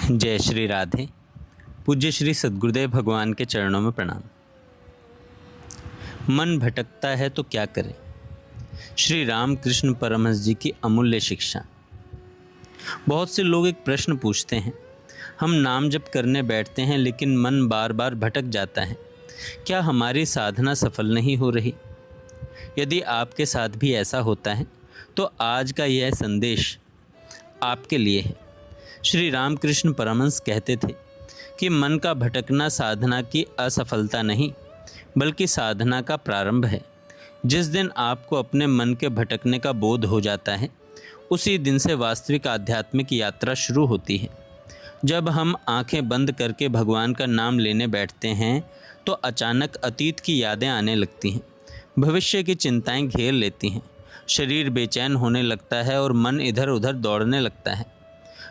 जय श्री राधे। पूज्य श्री सद्गुरुदेव भगवान के चरणों में प्रणाम। मन भटकता है तो क्या करें? श्री रामकृष्ण परमहंस जी की अमूल्य शिक्षा। बहुत से लोग एक प्रश्न पूछते हैं, हम नाम जप करने बैठते हैं लेकिन मन बार बार भटक जाता है, क्या हमारी साधना सफल नहीं हो रही? यदि आपके साथ भी ऐसा होता है तो आज का यह संदेश आपके लिए है। श्री रामकृष्ण परमहंस कहते थे कि मन का भटकना साधना की असफलता नहीं बल्कि साधना का प्रारंभ है। जिस दिन आपको अपने मन के भटकने का बोध हो जाता है उसी दिन से वास्तविक आध्यात्मिक यात्रा शुरू होती है। जब हम आंखें बंद करके भगवान का नाम लेने बैठते हैं तो अचानक अतीत की यादें आने लगती हैं, भविष्य की चिंताएं घेर लेती हैं, शरीर बेचैन होने लगता है और मन इधर उधर दौड़ने लगता है।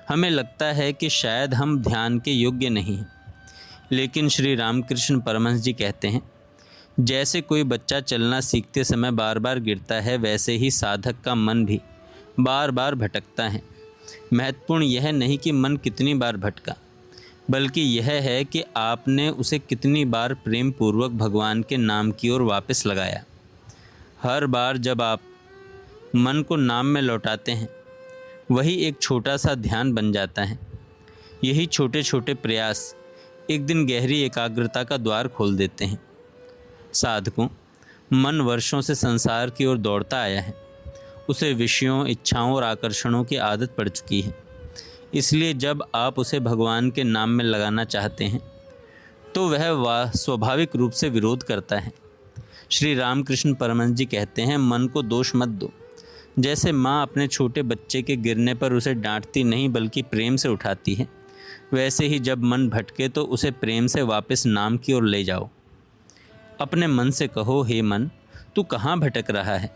हमें लगता है कि शायद हम ध्यान के योग्य नहीं हैं, लेकिन श्री रामकृष्ण परमहंस जी कहते हैं, जैसे कोई बच्चा चलना सीखते समय बार बार गिरता है वैसे ही साधक का मन भी बार बार भटकता है। महत्वपूर्ण यह नहीं कि मन कितनी बार भटका, बल्कि यह है कि आपने उसे कितनी बार प्रेम पूर्वक भगवान के नाम की ओर वापस लगाया। हर बार जब आप मन को नाम में लौटाते हैं वही एक छोटा सा ध्यान बन जाता है। यही छोटे छोटे प्रयास एक दिन गहरी एकाग्रता का द्वार खोल देते हैं। साधकों, मन वर्षों से संसार की ओर दौड़ता आया है, उसे विषयों, इच्छाओं और आकर्षणों की आदत पड़ चुकी है। इसलिए जब आप उसे भगवान के नाम में लगाना चाहते हैं तो वह स्वाभाविक रूप से विरोध करता है। श्री रामकृष्ण परमहंस जी कहते हैं, मन को दोष मत दो। जैसे माँ अपने छोटे बच्चे के गिरने पर उसे डांटती नहीं बल्कि प्रेम से उठाती है, वैसे ही जब मन भटके तो उसे प्रेम से वापस नाम की ओर ले जाओ। अपने मन से कहो, हे मन, तू कहाँ भटक रहा है?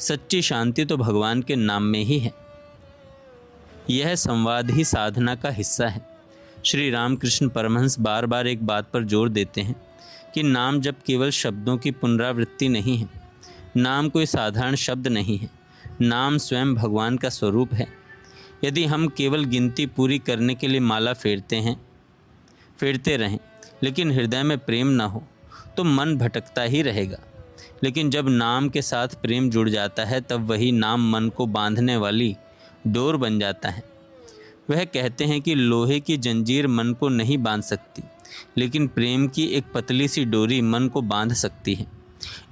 सच्ची शांति तो भगवान के नाम में ही है। यह संवाद ही साधना का हिस्सा है। श्री रामकृष्ण परमहंस बार बार एक बात पर जोर देते हैं कि नाम जब केवल शब्दों की पुनरावृत्ति नहीं है, नाम कोई साधारण शब्द नहीं है, नाम स्वयं भगवान का स्वरूप है। यदि हम केवल गिनती पूरी करने के लिए माला फेरते रहें लेकिन हृदय में प्रेम ना हो तो मन भटकता ही रहेगा। लेकिन जब नाम के साथ प्रेम जुड़ जाता है तब वही नाम मन को बांधने वाली डोर बन जाता है। वह कहते हैं कि लोहे की जंजीर मन को नहीं बांध सकती, लेकिन प्रेम की एक पतली सी डोरी मन को बांध सकती है।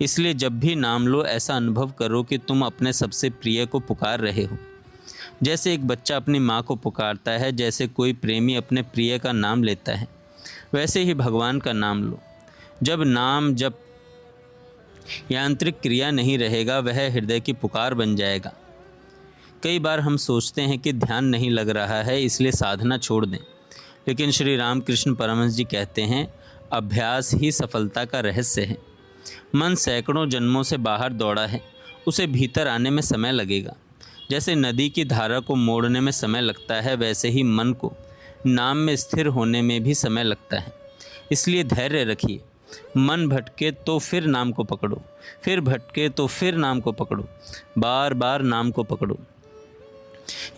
इसलिए जब भी नाम लो ऐसा अनुभव करो कि तुम अपने सबसे प्रिय को पुकार रहे हो। जैसे एक बच्चा अपनी माँ को पुकारता है, जैसे कोई प्रेमी अपने प्रिय का नाम लेता है, वैसे ही भगवान का नाम लो। जब यांत्रिक क्रिया नहीं रहेगा, वह हृदय की पुकार बन जाएगा। कई बार हम सोचते हैं कि ध्यान नहीं लग रहा है इसलिए साधना छोड़ दें, लेकिन श्री रामकृष्ण परमहंस जी कहते हैं, अभ्यास ही सफलता का रहस्य है। मन सैकड़ों जन्मों से बाहर दौड़ा है, उसे भीतर आने में समय लगेगा। जैसे नदी की धारा को मोड़ने में समय लगता है, वैसे ही मन को नाम में स्थिर होने में भी समय लगता है। इसलिए धैर्य रखिए। मन भटके तो फिर नाम को पकड़ो, फिर भटके तो फिर नाम को पकड़ो, बार बार नाम को पकड़ो।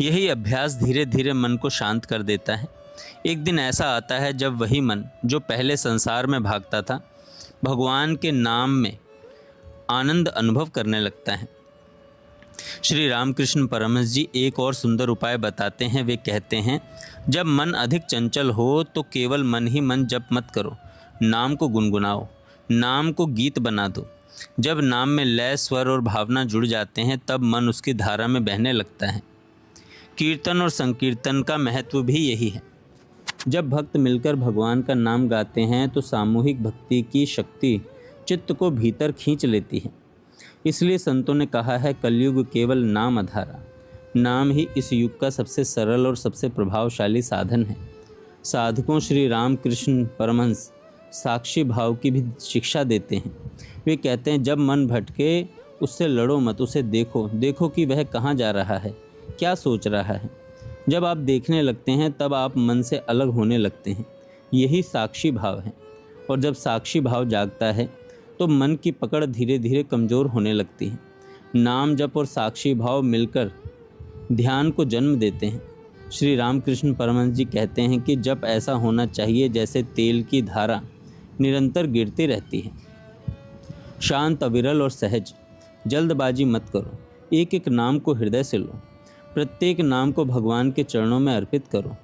यही अभ्यास धीरे धीरे मन को शांत कर देता है। एक दिन ऐसा आता है जब वही मन जो पहले संसार में भागता था भगवान के नाम में आनंद अनुभव करने लगता है। श्री रामकृष्ण परमहंस जी एक और सुंदर उपाय बताते हैं। वे कहते हैं, जब मन अधिक चंचल हो तो केवल मन ही मन जप मत करो, नाम को गुनगुनाओ, नाम को गीत बना दो। जब नाम में लय, स्वर और भावना जुड़ जाते हैं तब मन उसकी धारा में बहने लगता है। कीर्तन और संकीर्तन का महत्व भी यही है। जब भक्त मिलकर भगवान का नाम गाते हैं तो सामूहिक भक्ति की शक्ति चित्त को भीतर खींच लेती है। इसलिए संतों ने कहा है, कलयुग केवल नाम आधारा। नाम ही इस युग का सबसे सरल और सबसे प्रभावशाली साधन है। साधकों, श्री रामकृष्ण परमहंस साक्षी भाव की भी शिक्षा देते हैं। वे कहते हैं, जब मन भटके उससे लड़ो मत, उसे देखो कि वह कहाँ जा रहा है, क्या सोच रहा है। जब आप देखने लगते हैं तब आप मन से अलग होने लगते हैं। यही साक्षी भाव है। और जब साक्षी भाव जागता है तो मन की पकड़ धीरे धीरे कमज़ोर होने लगती है। नाम जप और साक्षी भाव मिलकर ध्यान को जन्म देते हैं। श्री रामकृष्ण परमहंस जी कहते हैं कि जब ऐसा होना चाहिए जैसे तेल की धारा निरंतर गिरती रहती है। शांत, अविरल और सहज। जल्दबाजी मत करो। एक एक नाम को हृदय से लो। प्रत्येक नाम को भगवान के चरणों में अर्पित करो।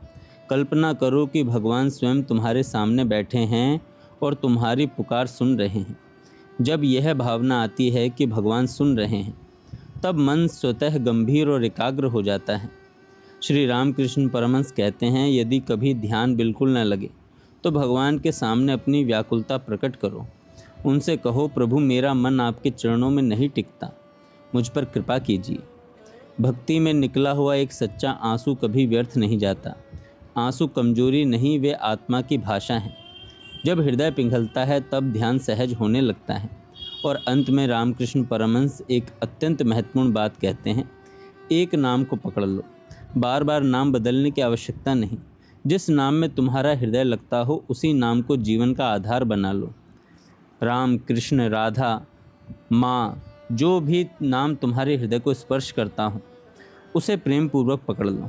कल्पना करो कि भगवान स्वयं तुम्हारे सामने बैठे हैं और तुम्हारी पुकार सुन रहे हैं। जब यह भावना आती है कि भगवान सुन रहे हैं, तब मन स्वतः गंभीर और एकाग्र हो जाता है। श्री रामकृष्ण परमहंस कहते हैं, यदि कभी ध्यान बिल्कुल न लगे तो भगवान के सामने अपनी व्याकुलता प्रकट करो। उनसे कहो, प्रभु मेरा मन आपके चरणों में नहीं टिकता, मुझ पर कृपा कीजिए। भक्ति में निकला हुआ एक सच्चा आंसू कभी व्यर्थ नहीं जाता। आंसू कमजोरी नहीं, वे आत्मा की भाषा है। जब हृदय पिघलता है तब ध्यान सहज होने लगता है। और अंत में रामकृष्ण परमहंस एक अत्यंत महत्वपूर्ण बात कहते हैं, एक नाम को पकड़ लो। बार बार नाम बदलने की आवश्यकता नहीं। जिस नाम में तुम्हारा हृदय लगता हो उसी नाम को जीवन का आधार बना लो। राम, कृष्ण, राधा, माँ, जो भी नाम तुम्हारे हृदय को स्पर्श करता हो उसे प्रेम पूर्वक पकड़ लो।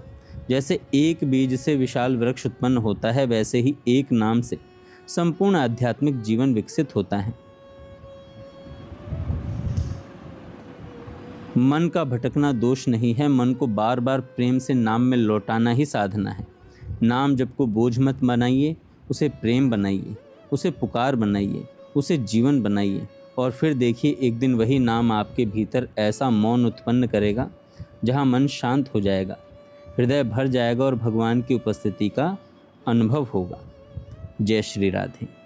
जैसे एक बीज से विशाल वृक्ष उत्पन्न होता है, वैसे ही एक नाम से संपूर्ण आध्यात्मिक जीवन विकसित होता है। मन का भटकना दोष नहीं है, मन को बार बार प्रेम से नाम में लौटाना ही साधना है। नाम जप को बोझ मत बनाइए, उसे प्रेम बनाइए, उसे पुकार बनाइए, उसे जीवन बनाइए। और फिर देखिए, एक दिन वही नाम आपके भीतर ऐसा मौन उत्पन्न करेगा जहाँ मन शांत हो जाएगा, हृदय भर जाएगा और भगवान की उपस्थिति का अनुभव होगा। जय श्री राधे।